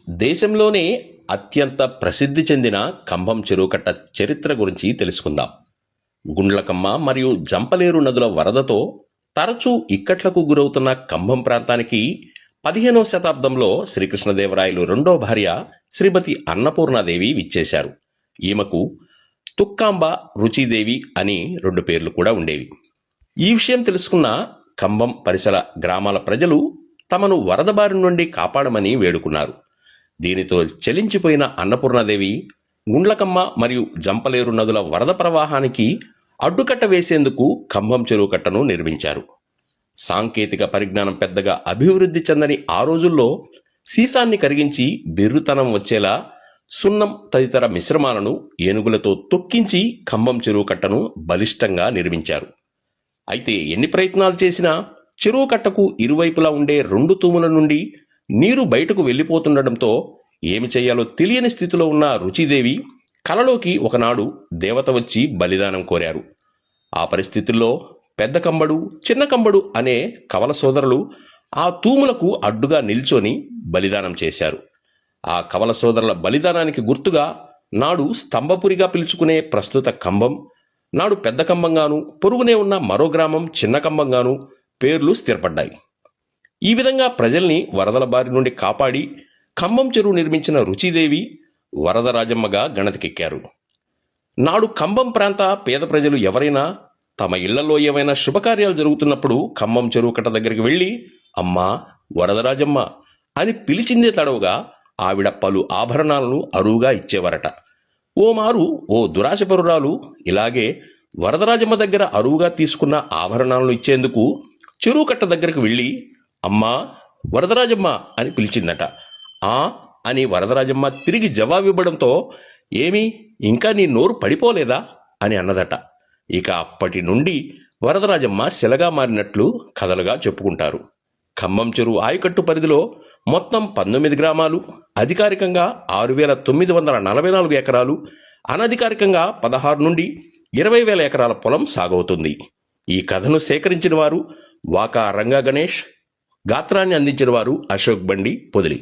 దేశంలోనే అత్యంత ప్రసిద్ధి చెందిన కంభం చెరువుకట్ట చరిత్ర గురించి తెలుసుకుందాం. గుండ్లకమ్మ మరియు జంపలేరు నదుల వరదతో తరచూ ఇక్కట్లకు గురవుతున్న కంభం ప్రాంతానికి 15వ శతాబ్దంలో శ్రీకృష్ణదేవరాయలు రెండో భార్య శ్రీమతి అన్నపూర్ణాదేవి విచ్చేశారు. ఈమెకు తుక్కాంబ, రుచిదేవి అని 2 పేర్లు కూడా ఉండేవి. ఈ విషయం తెలుసుకున్న కంభం పరిసర గ్రామాల ప్రజలు తమను వరద బారి నుండి కాపాడమని వేడుకున్నారు. దీనితో చలించిపోయిన అన్నపూర్ణాదేవి గుండ్లకమ్మ మరియు జంపలేరు నదుల వరద ప్రవాహానికి అడ్డుకట్ట వేసేందుకు కంభం చెరువు కట్టను నిర్మించారు. సాంకేతిక పరిజ్ఞానం పెద్దగా అభివృద్ధి చెందని ఆ రోజుల్లో సీసాన్ని కరిగించి బిర్రుతనం వచ్చేలా సున్నం తదితర మిశ్రమాలను ఏనుగులతో తొక్కించి కంభం చెరువు కట్టను బలిష్టంగా నిర్మించారు. అయితే ఎన్ని ప్రయత్నాలు చేసినా చెరువు కట్టకు ఇరువైపులా ఉండే 2 తూముల నుండి నీరు బయటకు వెళ్ళిపోతుండటంతో ఏమి చేయాలో తెలియని స్థితిలో ఉన్న రుచిదేవి కలలోకి ఒకనాడు దేవత వచ్చి బలిదానం కోరారు. ఆ పరిస్థితుల్లో పెద్ద కంబడు, చిన్న కంబడు అనే కవల సోదరులు ఆ తూములకు అడ్డుగా నిల్చొని బలిదానం చేశారు. ఆ కవల సోదరుల బలిదానానికి గుర్తుగా నాడు స్తంభపురిగా పిలుచుకునే ప్రస్తుత కంభం, నాడు పెద్ద కంబంగాను, పొరుగునే ఉన్న మరో గ్రామం చిన్న కంబంగాను పేర్లు స్థిరపడ్డాయి. ఈ విధంగా ప్రజల్ని వరదల బారి నుండి కాపాడి కంభం చెరువు నిర్మించిన రుచిదేవి వరదరాజమ్మగా గణతికెక్కారు. నాడు కంభం ప్రాంత పేద ప్రజలు ఎవరైనా తమ ఇళ్లలో ఏవైనా శుభకార్యాలు జరుగుతున్నప్పుడు కంభం చెరువు కట్ట దగ్గరికి వెళ్ళి అమ్మా వరదరాజమ్మ అని పిలిచిందే తడవుగా ఆవిడ పలు ఆభరణాలను అరువుగా ఇచ్చేవారట. ఓమారు ఓ దురాశపరురాలు ఇలాగే వరదరాజమ్మ దగ్గర అరువుగా తీసుకున్న ఆభరణాలను ఇచ్చేందుకు చెరువు కట్ట దగ్గరికి వెళ్ళి అమ్మా వరదరాజమ్మ అని పిలిచిందట. ఆ అని వరదరాజమ్మ తిరిగి జవాబివ్వడంతో ఏమి ఇంకా నీ నోరు పడిపోలేదా అని అన్నదట. ఇక అప్పటి నుండి వరదరాజమ్మ శిలగా మారినట్లు కథలుగా చెప్పుకుంటారు. కంభం చెరువు ఆయకట్టు పరిధిలో మొత్తం 19 గ్రామాలు, అధికారికంగా 6,944 ఎకరాలు, అనధికారికంగా 16 నుండి 20,000 ఎకరాల పొలం సాగవుతుంది. ఈ కథను సేకరించిన వారు వాకా రంగా గణేష్, గాత్రాన్ని అందించిన వారు అశోక్ బండి పొదిలి.